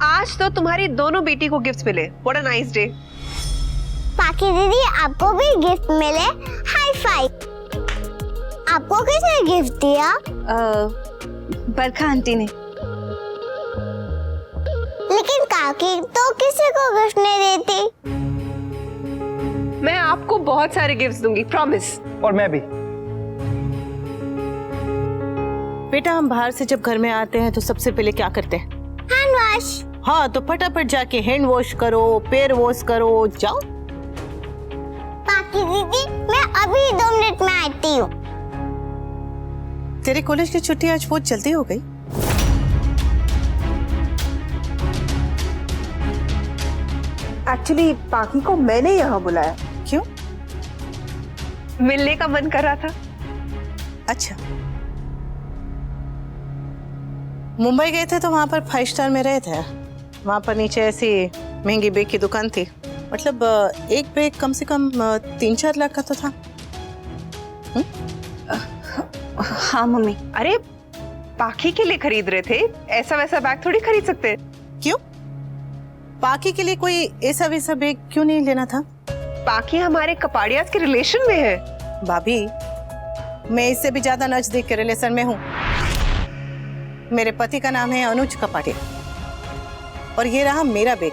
आज तो तुम्हारी दोनों बेटी को गिफ्ट मिले। What a nice day. पाकी दीदी आपको भी गिफ्ट मिले। High five. आपको किसने गिफ्ट दिया? बरखा आंटी ने। लेकिन काकी तो किसी को गिफ्ट नहीं देती। मैं आपको बहुत सारे गिफ्ट्स दूंगी, प्रॉमिस। और मैं भी। बेटा हम बाहर से जब घर में आते हैं तो सबसे पहले क्या करते हैं? Hand wash. हाँ तो फटाफट जाके हैंड वॉश करो, पैर वॉश करो, जाओ। पाकी दीदी मैं अभी 2 मिनट में आती हूँ। तेरे कॉलेज की छुट्टी आज बहुत जल्दी हो गई। एक्चुअली पाकी को मैंने यहाँ बुलाया। क्यों? मिलने का मन कर रहा था। अच्छा, मुंबई गए थे तो वहां पर 5 स्टार में रहे थे। वहां पर नीचे ऐसी महंगी बैग की दुकान थी। मतलब एक बैग कम से कम 3-4 लाख का तो था। हाँ मम्मी। अरे पाकी के लिए खरीद रहे थे, ऐसा वैसा बैग थोड़ी खरीद सकते। क्यों? पाकी के लिए कोई ऐसा वैसा बैग क्यों नहीं लेना था? पाकी हमारे कपाड़ियाज के रिलेशन में है। भाभी मैं इससे भी ज्यादा नजदीक के रिलेशन में हूँ। मेरे पति का नाम है अनुज कपाड़िया और ये रहा मेरा बैग।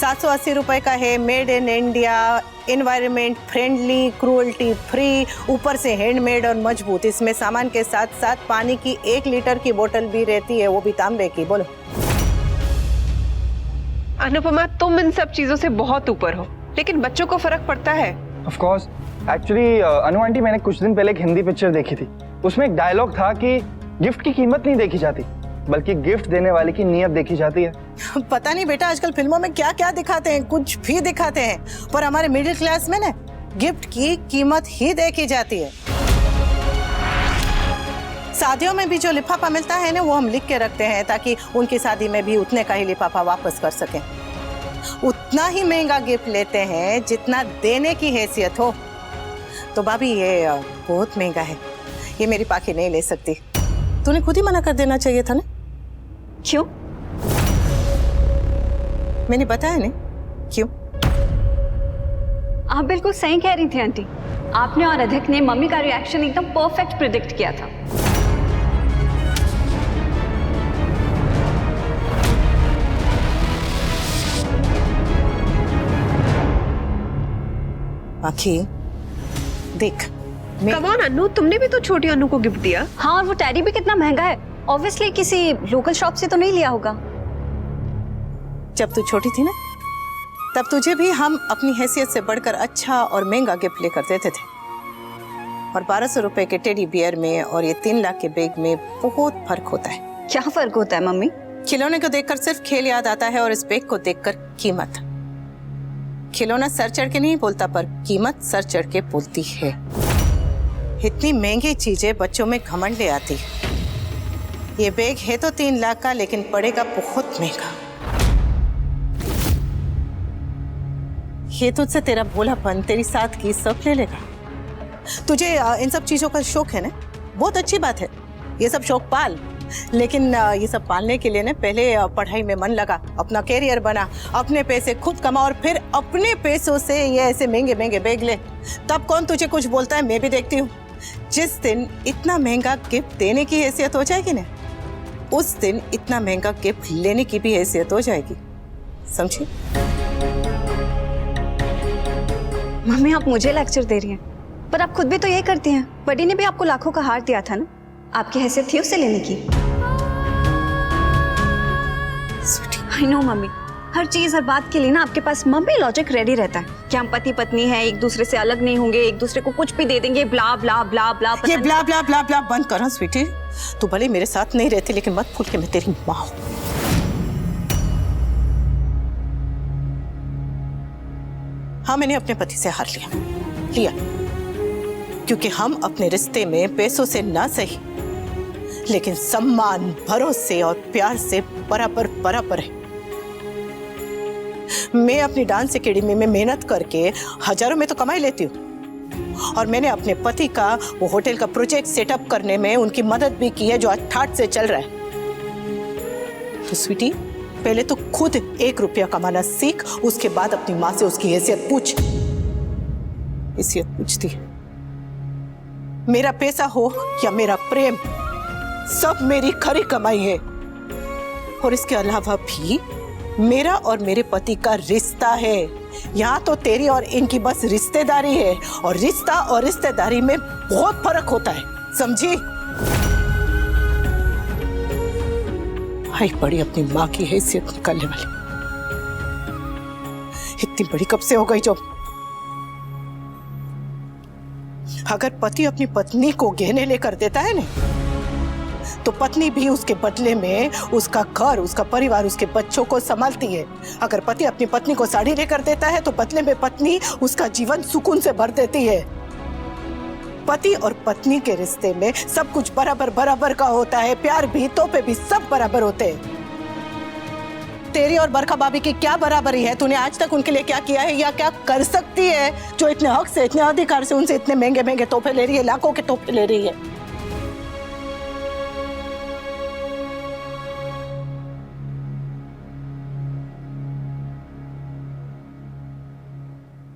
780 रुपए का है, made in India, environment friendly, cruelty free, ऊपर से हैंडमेड और मजबूत। इसमें सामान के साथ साथ पानी की 1 लीटर की बोतल भी रहती है, वो भी तांबे की। बोलो अनुपमा, तुम इन सब चीजों से बहुत ऊपर हो, लेकिन बच्चों को फर्क पड़ता है। Of course. Actually Anu aunty, मैंने कुछ दिन पहले एक हिंदी पिक्चर देखी थी। उसमें एक डायलॉग था कि गिफ्ट की कीमत नहीं देखी जाती, बल्कि गिफ्ट देने वाले की नीयत देखी जाती है। पता नहीं बेटा आजकल फिल्मों में क्या क्या दिखाते हैं, कुछ भी दिखाते हैं, पर हमारे मिडिल क्लास में ना गिफ्ट की कीमत ही देखी जाती है। शादियों में भी जो लिफाफा मिलता है ना, वो हम लिख के रखते हैं ताकि उनकी शादी में भी उतने का ही लिफाफा वापस कर सकें। उतना ही महंगा गिफ्ट लेते हैं जितना देने की हैसियत हो। तो भाभी ये बहुत महंगा है, ये मेरी पाकी नहीं ले सकती। तूने खुद ही मना कर देना चाहिए था ना। क्यों? मैंने बताया ना क्यों। आप बिल्कुल सही कह रही थी आंटी। आपने और अधिक ने मम्मी का रिएक्शन एकदम परफेक्ट प्रिडिक्ट किया था। आखी देख, कम ऑन अनु, तुमने भी तो छोटी अनु को गिफ्ट दिया। हाँ, और वो टैडी भी कितना महंगा है। ऑब्वियसली किसी लोकल शॉप से तो नहीं लिया होगा। जब तू छोटी थी ना, तब तुझे भी हम अपनी हैसियत से बढ़कर अच्छा और महंगा गिफ्ट लेकर देते थे। और 1200 रुपए के टेडी बियर में और ये 3 लाख के बैग में बहुत फर्क होता है। क्या फर्क होता है मम्मी? खिलौने को देखकर सिर्फ खेल याद आता है और इस बैग को देखकर कीमत। खिलौना सर चढ़ के नहीं बोलता, पर कीमत सर चढ़ के बोलती है। इतनी महंगी चीजें बच्चों में घमंड ले आती है। ये बैग है तो 3 लाख का, लेकिन पड़ेगा बहुत महंगा। ये तुझसे तेरा भोलापन, तेरी सादगी सब ले लेगा। तुझे इन सब चीजों का शौक है ना, बहुत अच्छी बात है। ये सब शौक पाल, लेकिन ये सब पालने के लिए ना पहले पढ़ाई में मन लगा, अपना कैरियर बना, अपने पैसे खुद कमा और फिर अपने पैसों से ये ऐसे महंगे महंगे बैग ले। तब कौन तुझे कुछ बोलता है, मैं भी देखती हूँ। जिस दिन इतना महंगा गिफ्ट देने की हैसियत हो जाएगी ना, उस दिन इतना महंगा गिफ्ट लेने की भी हैसियत हो जाएगी, समझी? मम्मी आप मुझे लेक्चर दे रही हैं, पर आप खुद भी तो यही करती हैं। बड़ी ने भी आपको लाखों का हार दिया था ना, आपकी हैसियत थी उसे लेने की। आई नो मम्मी, हर चीज हर बात के लिए ना आपके पास मम्मी लॉजिक रेडी रहता है कि हम पति पत्नी हैं, एक दूसरे से अलग नहीं होंगे, एक दूसरे को कुछ भी दे देंगे, ब्ला ब्ला ब्ला ब्ला। ये ब्ला ब्ला ब्ला ब्ला बंद करो स्वीटी। तू भले मेरे साथ नहीं रहती, लेकिन मत भूल के मैं तेरी माँ हूं। हाँ, मैंने अपने पति से हार लिया, क्योंकि हम अपने रिश्ते में पैसों से ना सही, लेकिन सम्मान, भरोसे और प्यार से बराबर बराबर है। मैं अपनी डांस एकेडमी में मेहनत करके हजारों में तो कमाई लेती हूँ, और मैंने अपने पति का वो होटल का प्रोजेक्ट सेटअप करने में उनकी मदद भी की है, जो आज ठाठ से चल रहा है। तो स्वीटी, पहले तो खुद 1 रुपया कमाना सीख, उसके बाद अपनी माँ से उसकी हैसियत पूछ। हैसियत पूछती है। मेरा पैसा हो या मेरा प्रेम, सब मेरी खरी कमाई है। और इसके अलावा भी मेरा और मेरे पति का रिश्ता है। यहाँ तो तेरी और इनकी बस रिश्तेदारी है, और रिश्ता और रिश्तेदारी में बहुत फर्क होता है, समझी? भाई बड़ी अपनी माँ की हैसियत निकालने वाली, इतनी बड़ी कब से हो गई? जो अगर पति अपनी पत्नी को गहने लेकर देता है ना, तो पत्नी भी उसके बदले में उसका घर, उसका परिवार, उसके बच्चों को संभालती है। अगर पति अपनी पत्नी को साड़ी लेकर देता है, तो बदले में पत्नी उसका जीवन सुकून से भर देती है। पति और पत्नी के रिश्ते में सब कुछ बराबर बराबर का होता है। प्यार भी, तोहफे भी, सब बराबर होते हैं। तेरी और बरखा भाभी की क्या बराबरी है? तूने आज तक उनके लिए क्या किया है या क्या कर सकती है, जो इतने हक से, इतने अधिकार से उनसे इतने महंगे महंगे तोहफे ले रही है, लाखों के तोहफे ले रही है?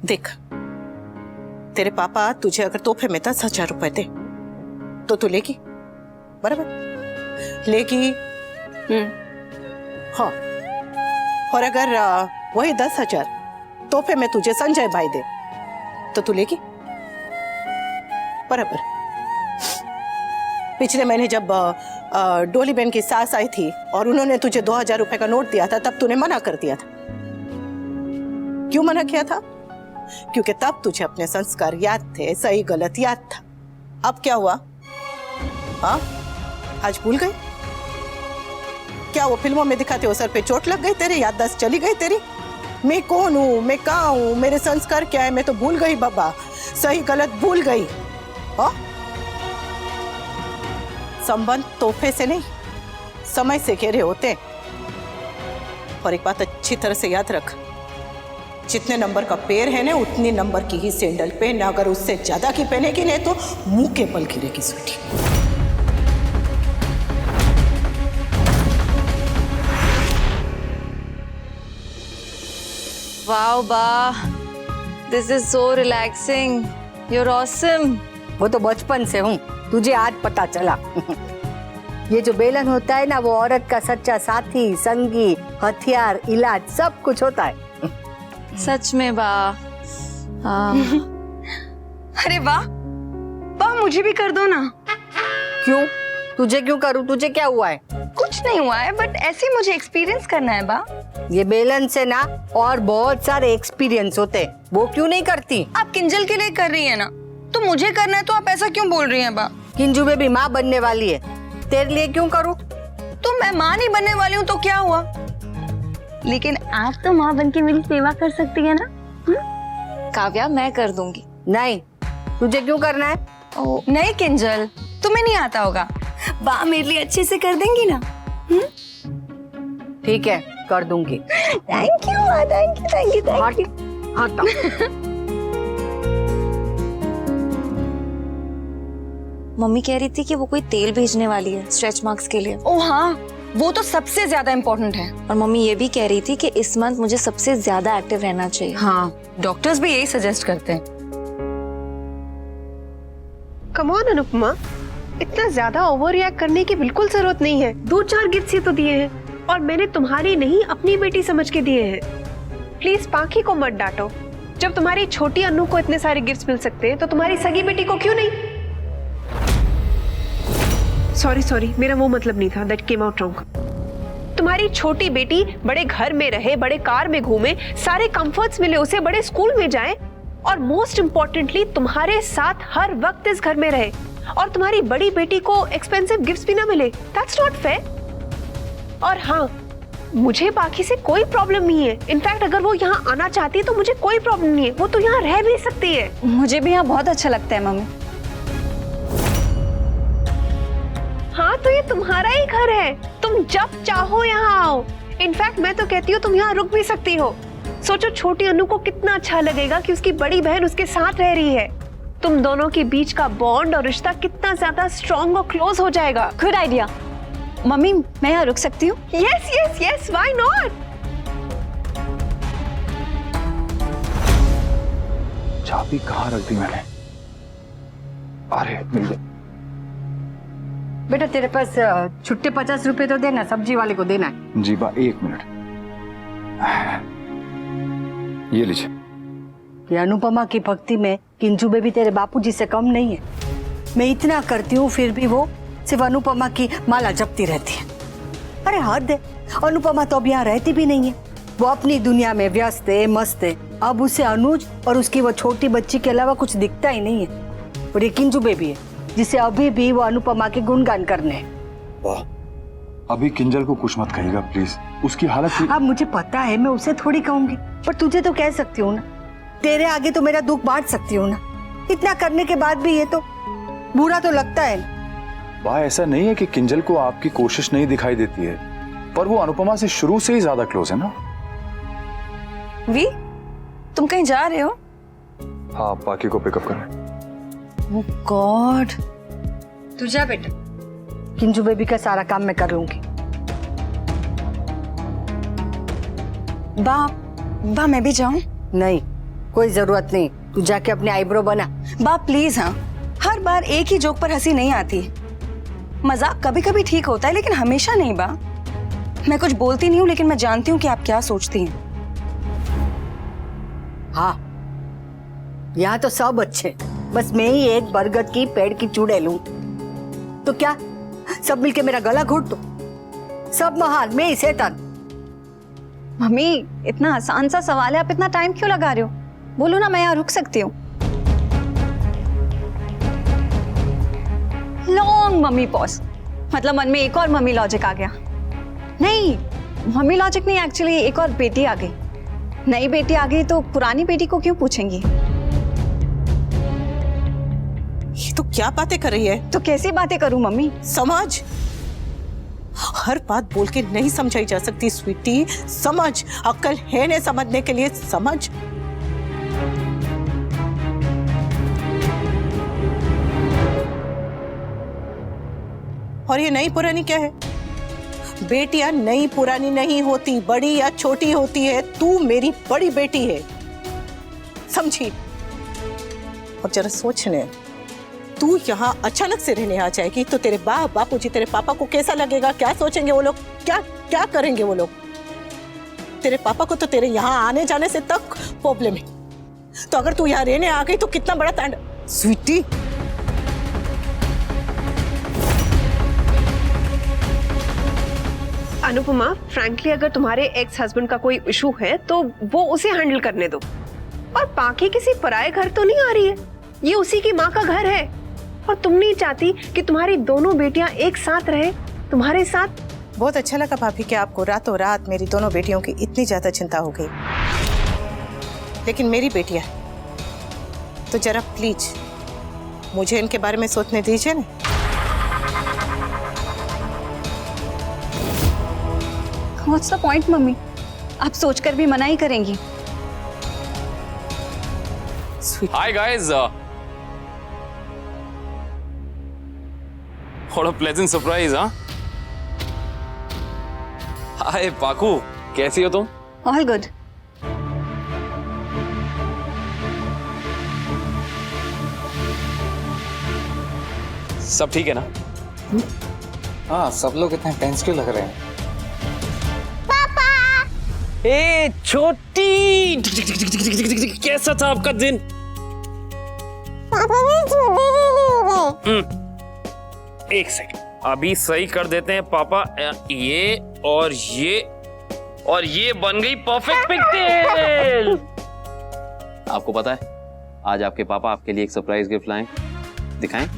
देख, तेरे पापा तुझे अगर तोहफे में 10,000 रुपए दे तो तू लेगी, बराबर? लेगी? हाँ। और अगर वही 10,000 तोहफे में तुझे संजय भाई दे तो तू लेगी, बराबर? पिछले महीने जब डोली बहन की सास आई थी और उन्होंने तुझे 2,000 रुपए का नोट दिया था, तब तूने मना कर दिया था। क्यों मना किया था? क्योंकि तब तुझे अपने संस्कार याद थे, सही गलत याद था। अब क्या हुआ? हाँ, आज भूल गई? क्या वो फिल्मों में दिखाते हो सर पे चोट लग गई तेरे, याददाश्त चली गई तेरी? मैं कौन हूँ, मैं कहाँ हूँ, मेरे संस्कार क्या है, मैं तो भूल गई बाबा, सही गलत भूल गई। हाँ, संबंध तोहफे से नहीं, समय से घेरे होते। और एक बात अच्छी तरह से याद रख, जितने नंबर का पैर है ना, उतनी नंबर की ही सैंडल पहन। अगर उससे ज्यादा की पहनेगी नहीं तो मुंह के बल गिरेगी स्वीटी। वाओ बा, this is so relaxing, you are awesome. वो तो बचपन से हूँ, तुझे आज पता चला। ये जो बेलन होता है ना, वो औरत का सच्चा साथी, संगी, हथियार, इलाज, सब कुछ होता है। सच में बा। अरे वाह, बा मुझे भी कर दो ना। क्यों? तुझे क्यों करूँ? तुझे क्या हुआ है? कुछ नहीं हुआ है, बट ऐसे ही मुझे एक्सपीरियंस करना है बा। ये बेलन से ना और बहुत सारे एक्सपीरियंस होते हैं, वो क्यों नहीं करती? आप किंजल के लिए कर रही है ना, तो मुझे करना है, तो आप ऐसा क्यों बोल रही हैं बा? किंजू बेबी माँ बनने वाली है, तेरे लिए क्यों करूँ? तो मैं माँ नहीं बनने वाली हूँ तो क्या हुआ? लेकिन आप तो माँ बनके मेरी सेवा कर सकती है ना? काव्या, मैं कर दूंगी। नहीं, तुझे क्यों करना है? ओ, नहीं किंजल, तुम्हें नहीं आता होगा, बा मेरे लिए अच्छे से कर देंगी ना? ठीक है, कर दूंगी। Thank you, thank you, thank you, thank you. हाँ, मम्मी कह रही थी कि वो कोई तेल भेजने वाली है स्ट्रेच मार्क्स के लिए। ओ हाँ, वो तो सबसे ज्यादा इम्पोर्टेंट है। और मम्मी ये भी कह रही थी कि इस मंथ मुझे सबसे ज्यादा एक्टिव रहना चाहिए। हाँ, डॉक्टर्स भी यही सजेस्ट करते हैं। कम ऑन अनुपमा, इतना ज्यादा ओवर रिएक्ट करने की बिल्कुल जरूरत नहीं है। 2-4 गिफ्ट्स ही तो दिए हैं, और मैंने तुम्हारी नहीं अपनी बेटी समझ के दिए हैं। प्लीज पाखी को मत डांटो। जब तुम्हारी छोटी अनु को इतने सारे गिफ्ट्स मिल सकते हैं, तो तुम्हारी सगी बेटी को क्यों नहीं? सॉरी, मेरा वो मतलब नहीं था, दैट केम आउट रॉन्ग। तुम्हारी छोटी बेटी बड़े घर में रहे, बड़े कार में घूमे, सारे कंफर्ट्स मिले उसे, बड़े स्कूल में जाए, और मोस्ट इम्पोर्टेंटली तुम्हारे साथ हर वक्त इस घर में रहे, और तुम्हारी बड़ी बेटी को एक्सपेंसिव गिफ्ट्स भी ना मिले। That's not fair. और हाँ, मुझे बाकी से कोई प्रॉब्लम नहीं है। इनफैक्ट अगर वो यहाँ आना चाहती है तो मुझे कोई प्रॉब्लम नहीं है, वो तो यहाँ रह भी सकती है। मुझे भी यहाँ बहुत अच्छा लगता है मम्मी। हाँ, तो ये तुम्हारा ही घर है, तुम जब चाहो यहाँ आओ। इनफैक्ट मैं तो कहती हूँ तुम यहाँ रुक भी सकती हो। सोचो छोटी अनु को कितना अच्छा लगेगा कि उसकी बड़ी बहन उसके साथ रह रही है। तुम दोनों के बीच का बॉन्ड और रिश्ता कितना ज्यादा स्ट्रॉन्ग और क्लोज हो जाएगा। Good idea. मम्मी मैं यहाँ रुक सकती हूँ? Yes yes yes, why not? चाबी कहाँ रख दी मैंने? अरे मिल गई। बेटा तेरे पास छुट्टे 50 रुपए तो देना, सब्जी वाले को देना है। जी बा, 1 मिनट। ये लीजिए। ये अनुपमा की भक्ति में किंजू बेबी तेरे बापूजी से कम नहीं है। मैं इतना करती हूँ फिर भी वो सिर्फ अनुपमा की माला जपती रहती है। अरे हद है, अनुपमा तो अब यहाँ रहती भी नहीं है। वो अपनी दुनिया में व्यस्त है, मस्त है। अब उसे अनुज और उसकी वो छोटी बच्ची के अलावा कुछ दिखता ही नहीं है। और ये किंजू बेबी है जिसे अभी भी वो अनुपमा के गुणगान करने हैं। वाह, अभी किंजल को कुछ मत कहिएगा प्लीज, उसकी हालत अब मुझे पता है, मैं उसे थोड़ी कहूंगी, पर तुझे तो कह सकती हूँ ना। तेरे आगे तो मेरा दुख बांट सकती हूँ ना। इतना करने के बाद भी ये तो बुरा तो लगता है ना। वाह, ऐसा नहीं है कि किंजल को आपकी कोशिश नहीं दिखाई देती है, पर वो अनुपमा से शुरू से ही ज्यादा क्लोज है ना। वी, तुम कहीं जा रहे हो? हाँ, बाकी को पिकअप करने। ओह गॉड। तू जा बेटा, किंजू बेबी का सारा काम मैं कर लूंगी। बा मैं भी जाऊं? नहीं, कोई जरूरत नहीं। तू जाके अपने आईब्रो बना। बा प्लीज। हाँ, हर बार एक ही जोक पर हंसी नहीं आती। मजाक कभी कभी ठीक होता है लेकिन हमेशा नहीं। बा, मैं कुछ बोलती नहीं हूँ लेकिन मैं जानती हूँ कि आप क्या सोचती हैं। हाँ, यहाँ तो सब अच्छे, बस मैं ही एक बरगद की पेड़ की चूड़े लूं तो क्या सब मिलके मेरा गला घोट दो? सब महान, मैं ही शैतान। मम्मी इतना आसान सा सवाल है, आप इतना टाइम क्यों लगा रहे हो? बोलो ना, मैं यहाँ रुक सकती हूँ। लॉन्ग मम्मी पॉज, मतलब मन में एक और मम्मी लॉजिक आ गया। नहीं, मम्मी लॉजिक नहीं, एक्चुअली एक और बेटी आ गई। नई बेटी आ गई तो पुरानी बेटी को क्यों पूछेंगी? ये तो क्या बातें कर रही है? तो कैसी बातें करूं मम्मी? समझ, हर बात बोल के नहीं समझाई जा सकती स्वीटी। समझ, अक्ल है ने समझने के लिए, समझ। और ये नई पुरानी क्या है? बेटियां नई पुरानी नहीं होती, बड़ी या छोटी होती है। तू मेरी बड़ी बेटी है, समझी? और जरा सोचने, तू यहाँ अचानक से रहने आ जाएगी तो तेरे बापूजी, तेरे पापा को कैसा लगेगा? क्या सोचेंगे वो लोग? क्या करेंगे वो लोग? तेरे पापा को तो तेरे यहाँ आने जाने से तक प्रॉब्लम है, तो अगर तू यहाँ रहने आ गई तो कितना बड़ा तांडव। स्वीटी, अनुपमा, फ्रैंकली अगर तुम्हारे एक्स हस्बैंड का कोई इशू है तो वो उसे हैंडल करने दो। और बाकी किसी पराये घर तो नहीं आ रही है, ये उसी की माँ का घर है। और तुम नहीं चाहती कि तुम्हारी दोनों बेटियां एक साथ रहे तुम्हारे साथ? बहुत अच्छा लगा भाभी कि आपको रातों रात मेरी दोनों बेटियों की इतनी ज्यादा चिंता हो गई, लेकिन मेरी बेटियां तो जरा प्लीज मुझे इनके बारे में सोचने दीजिए ना। What's the point mummy? आप सोचकर भी मना ही करेंगी। Hi guys, what a pleasant surprise, huh? Hi पाकू, कैसी हो तुम? All good. सब ठीक है ना? हाँ, सब लोग इतने टेंस क्यों लग रहे हैं? ए छोटी, कैसा था आपका दिन? पापा भी छोटे नहीं हो एक सेकंड, अभी सही कर देते हैं पापा। ये और ये बन गई परफेक्ट पिक्चर। आपको पता है, आज आपके पापा आपके लिए एक सरप्राइज गिफ्ट लाए, दिखाएं?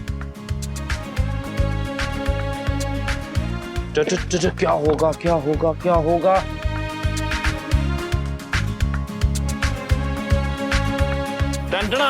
क्या होगा, क्या होगा, क्या होगा? टंटना!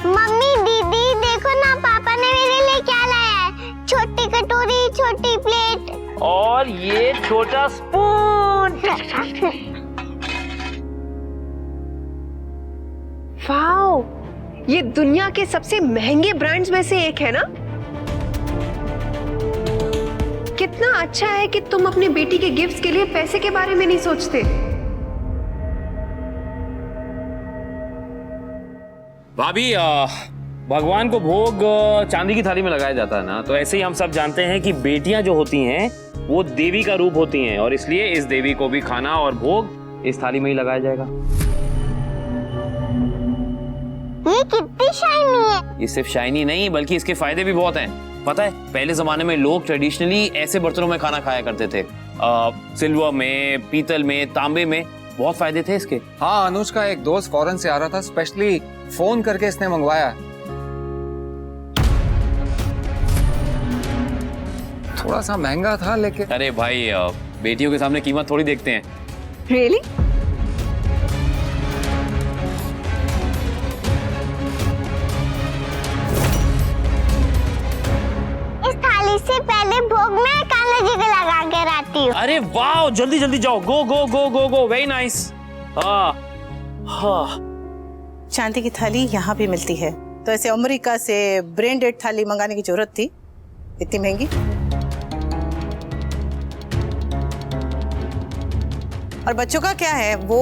मम्मी, दीदी देखो ना, पापा ने मेरे लिए क्या लाया है। छोटी कटोरी, छोटी प्लेट, और ये छोटा स्पून। वाओ, ये दुनिया के सबसे महंगे ब्रांड्स में से एक है ना? कितना अच्छा है कि तुम अपनी बेटी के गिफ्ट्स के लिए पैसे के बारे में नहीं सोचते। भाभी, भगवान को भोग चांदी की थाली में लगाया जाता है ना, तो ऐसे ही हम सब जानते हैं कि बेटियां जो होती हैं वो देवी का रूप होती हैं, और इसलिए इस देवी को भी खाना और भोग इस थाली में ही लगाया जाएगा। ये कितनी शाइनी है। ये सिर्फ शाइनी नहीं बल्कि इसके फायदे भी बहुत हैं। पता है, पहले जमाने में लोग ट्रेडिशनली ऐसे बर्तनों में खाना खाया करते थे, सिल्वर में, पीतल में, तांबे में। बहुत फायदे थे इसके। हाँ, अनुज का एक दोस्त फॉरेन से आ रहा था, स्पेशली फोन करके इसने मंगवाया। थोड़ा सा महंगा था लेकिन। अरे भाई, बेटियों के सामने कीमत थोड़ी देखते हैं। रियली? इस थाली से पहले भोग में कान्हा जी को लगा के रखती हूँ। अरे वाह, जल्दी जल्दी जाओ, गो गो गो गो गो, वेरी नाइस। हाँ हाँ, चांदी की थाली यहाँ भी मिलती है, तो ऐसे अमेरिका से ब्रांडेड थाली मंगाने की जरूरत थी? इतनी महंगी? और बच्चों का क्या है, वो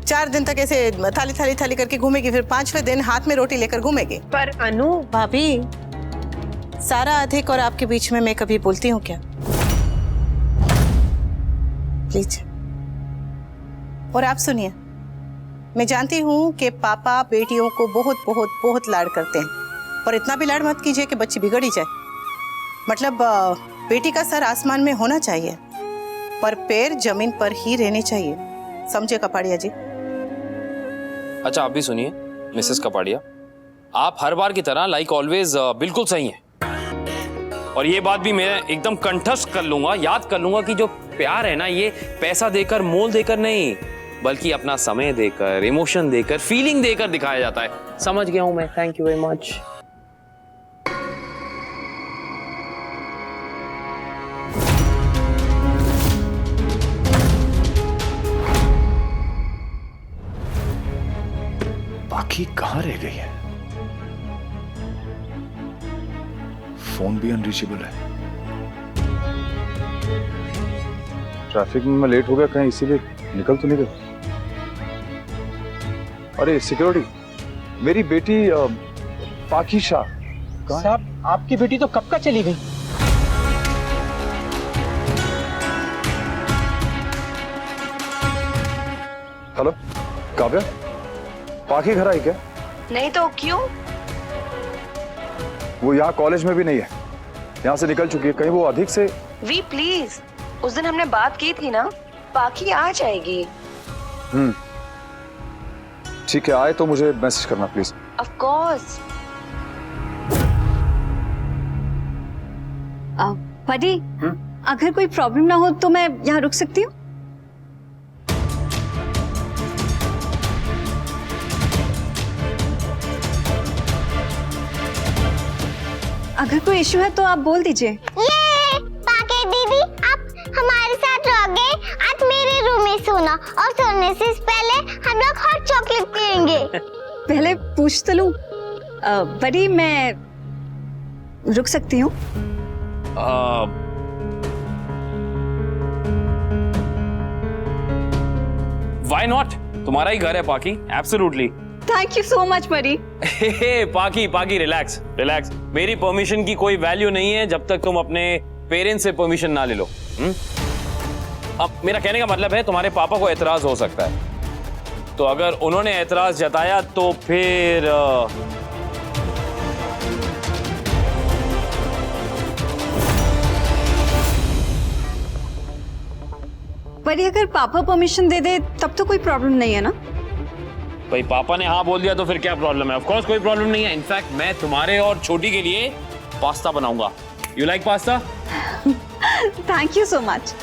4 दिन तक ऐसे थाली थाली थाली करके घूमेगी, फिर 5वें दिन हाथ में रोटी लेकर घूमेगी। पर अनु, भाभी, सारा अधिक और आपके बीच में मैं कभी बोलती हूँ क्या? प्लीज। और आप सुनिए, मैं जानती हूँ कि पापा बेटियों को बहुत बहुत बहुत लाड करते हैं, पर इतना भी लाड मत कीजिए कि बच्ची बिगड़ ही जाए। मतलब बेटी का सर आसमान में होना चाहिए, पर पैर जमीन पर ही रहने चाहिए। समझे कपाड़िया जी? अच्छा, आप भी सुनिए मिसेस कपाड़िया, आप हर बार की तरह लाइक ऑलवेज बिल्कुल सही हैं, और ये बात भी मैं एकदम कंठस्थ कर लूंगा, याद कर लूंगा कि जो प्यार है ना, ये पैसा देकर, मोल देकर नहीं, बल्कि अपना समय देकर, इमोशन देकर, फीलिंग देकर दिखाया जाता है। समझ गया हूं मैं, थैंक यू वेरी मच। बाकी कहां रह गई है? फोन भी अनरीचेबल है। ट्रैफिक में मैं लेट हो गया, कहीं इसीलिए निकल तो नहीं गया। अरे सिक्योरिटी, मेरी बेटी पाकीशा कहाँ है? साहब, आपकी बेटी तो कब का चली गई। हेलो काव्या, पाकी घर आई क्या? नहीं तो क्यों? वो यहाँ कॉलेज में भी नहीं है, यहाँ से निकल चुकी है। कहीं वो अधिक से। वी प्लीज, उस दिन हमने बात की थी ना, पाकी आ जाएगी। ठीक है, आए तो मुझे मैसेज करना प्लीज। Of course. बडी, अगर कोई प्रॉब्लम ना हो तो मैं यहाँ रुक सकती हूँ? अगर कोई इशू है तो आप बोल दीजिए। ये पाके दीदी, आप हमारे साथ रहोगे? आज मेरे रूम में सोना, और सोने से पहले हम लोग हॉट चॉकलेट पिएंगे। पहले पूछ तो लूं। बड़ी, मैं रुक सकती हूँ? व्हाई नॉट, तुम्हारा ही घर है पाकी, absolutely. Thank you so much बड़ी। पाकी पाकी, रिलैक्स रिलैक्स। मेरी परमिशन की कोई वैल्यू नहीं है जब तक तुम अपने पेरेंट्स से परमिशन ना ले लो। अब मेरा कहने का मतलब है, तुम्हारे पापा को एतराज हो सकता है, तो अगर उन्होंने एतराज जताया तो फिर बड़ी, अगर पापा परमिशन दे दे तब तो कोई प्रॉब्लम नहीं है ना? भाई, पापा ने हाँ बोल दिया तो फिर क्या प्रॉब्लम है? ऑफ कोर्स कोई प्रॉब्लम नहीं है। इनफैक्ट मैं तुम्हारे और छोटी के लिए पास्ता बनाऊंगा। You like pasta? Thank you so much.